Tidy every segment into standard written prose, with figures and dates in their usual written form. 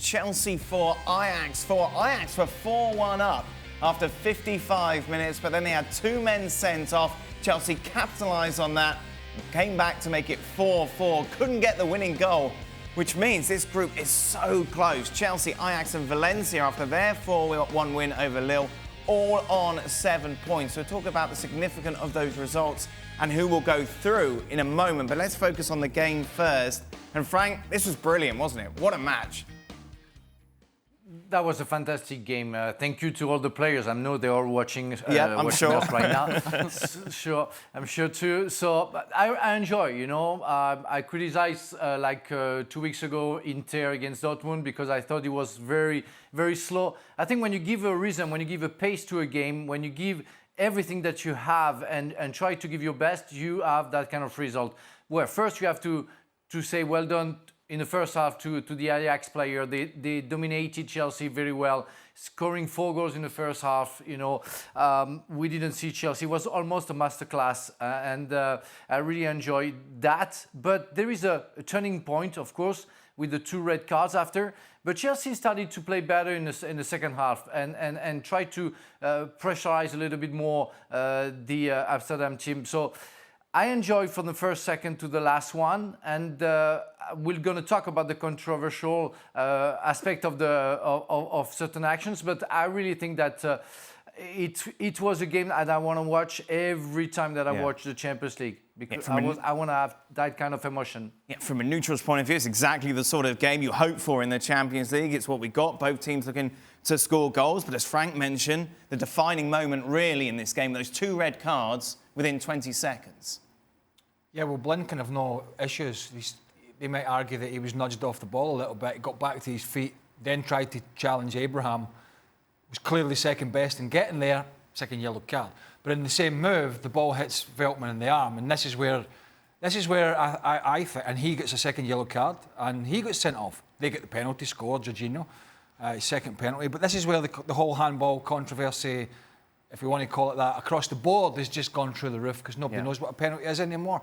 Chelsea for Ajax. Ajax were 4-1 up after 55 minutes, but then they had two men sent off. Chelsea capitalised on that, came back to make it 4-4, couldn't get the winning goal, which means this group is so close. Chelsea, Ajax and Valencia, after their 4-1 win over Lille, all on 7 points. So we'll talk about the significance of those results and who will go through in a moment. But let's focus on the game first. And Frank, this was brilliant, wasn't it? What a match. That was a fantastic game. Thank you to all the players. I know they're all watching, I'm sure. us right now. Sure, I'm sure too. So I enjoy, you know. I criticized 2 weeks ago Inter against Dortmund because I thought it was very, very slow. I think when you give a rhythm, when you give a pace to a game, when you give everything that you have and try to give your best, you have that kind of result. Where first you have to say well done in the first half to the Ajax player. They dominated Chelsea very well, scoring 4 goals in the first half. You know, we didn't see Chelsea. It was almost a masterclass, and I really enjoyed that. But there is a turning point, of course, with the 2 red cards after. But Chelsea started to play better in the second half and try to pressurize a little bit more the Amsterdam team. So I enjoyed from the first second to the last one, and we're going to talk about the controversial aspect of certain actions. But I really think that it was a game that I want to watch every time that I watch the Champions League, because I want to have that kind of emotion. Yeah, from a neutral's point of view, it's exactly the sort of game you hope for in the Champions League. It's what we got. Both teams looking to score goals. But as Frank mentioned, the defining moment really in this game, those 2 red cards within 20 seconds. Yeah, well, Blinken have no issues. They might argue that he was nudged off the ball a little bit. He got back to his feet, then tried to challenge Abraham. Was clearly second best in getting there, second yellow card. But in the same move, the ball hits Veltman in the arm, and this is where I think, and he gets a second yellow card, and he gets sent off. They get the penalty scored, Jorginho, his second penalty. But this is where the whole handball controversy, if we want to call it that, across the board has just gone through the roof because nobody knows what a penalty is anymore.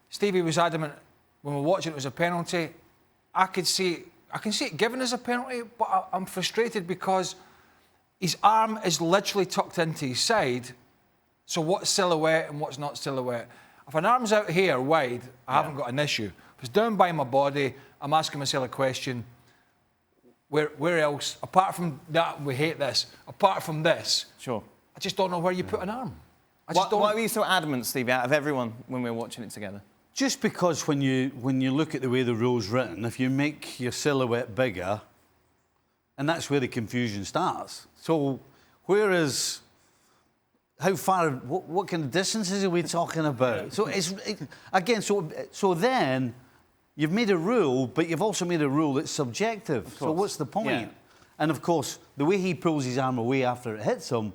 Stevie was adamant when we were watching it was a penalty. I can see it given as a penalty, but I'm frustrated because his arm is literally tucked into his side. So what's silhouette and what's not silhouette? If an arm's out here wide, I haven't got an issue. If it's down by my body, I'm asking myself a question. Where else, apart from that, we hate this, apart from this, Sure. I just don't know where you put an arm. Why were you so adamant, Steve, out of everyone when we were watching it together? Just because when you look at the way the rule's written, if you make your silhouette bigger, and that's where the confusion starts. So how far, what kind of distances are we talking about? So so then you've made a rule, but you've also made a rule that's subjective. So what's the point? Yeah. And of course, the way he pulls his arm away after it hits him,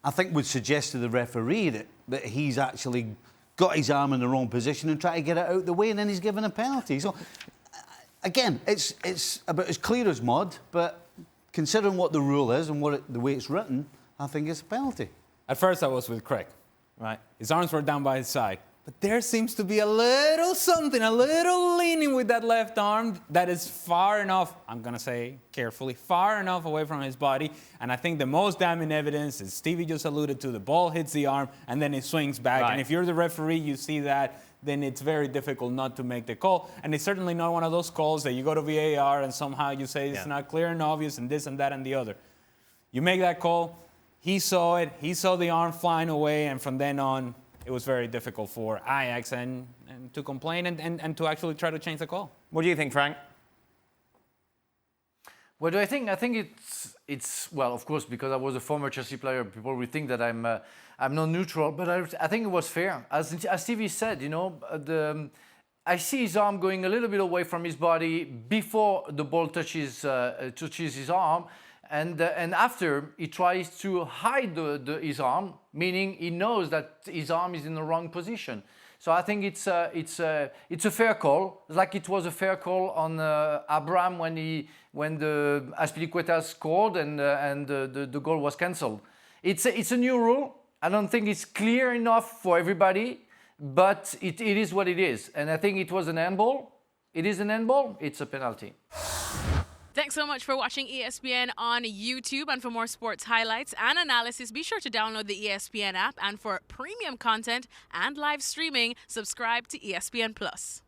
I think would suggest to the referee that he's actually got his arm in the wrong position and try to get it out the way, and then he's given a penalty. So, again, it's about as clear as mud, but considering what the rule is and the way it's written, I think it's a penalty. At first, I was with Craig. Right. His arms were down by his side. But there seems to be a little something, a little leaning with that left arm that is far enough, I'm going to say carefully, far enough away from his body. And I think the most damning evidence, as Stevie just alluded to, the ball hits the arm and then it swings back. Right. And if you're the referee, you see that, then it's very difficult not to make the call. And it's certainly not one of those calls that you go to VAR and somehow you say it's not clear and obvious and this and that and the other. You make that call, he saw it, he saw the arm flying away, and from then on, it was very difficult for Ajax and to complain and to actually try to change the call. What do you think, Frank? What do I think? I think it's well, of course, because I was a former Chelsea player, people will think that I'm not neutral, but I think it was fair. As Stevie said, you know, I see his arm going a little bit away from his body before the ball touches his arm. And after, he tries to hide his arm, meaning he knows that his arm is in the wrong position. So I think it's a fair call, like it was a fair call on Abraham when the Azpilicueta scored and the goal was cancelled. It's a new rule. I don't think it's clear enough for everybody, but it is what it is. And I think it was an handball. It is an handball. It's a penalty. Thanks so much for watching ESPN on YouTube. And for more sports highlights and analysis, be sure to download the ESPN app. And for premium content and live streaming, subscribe to ESPN Plus.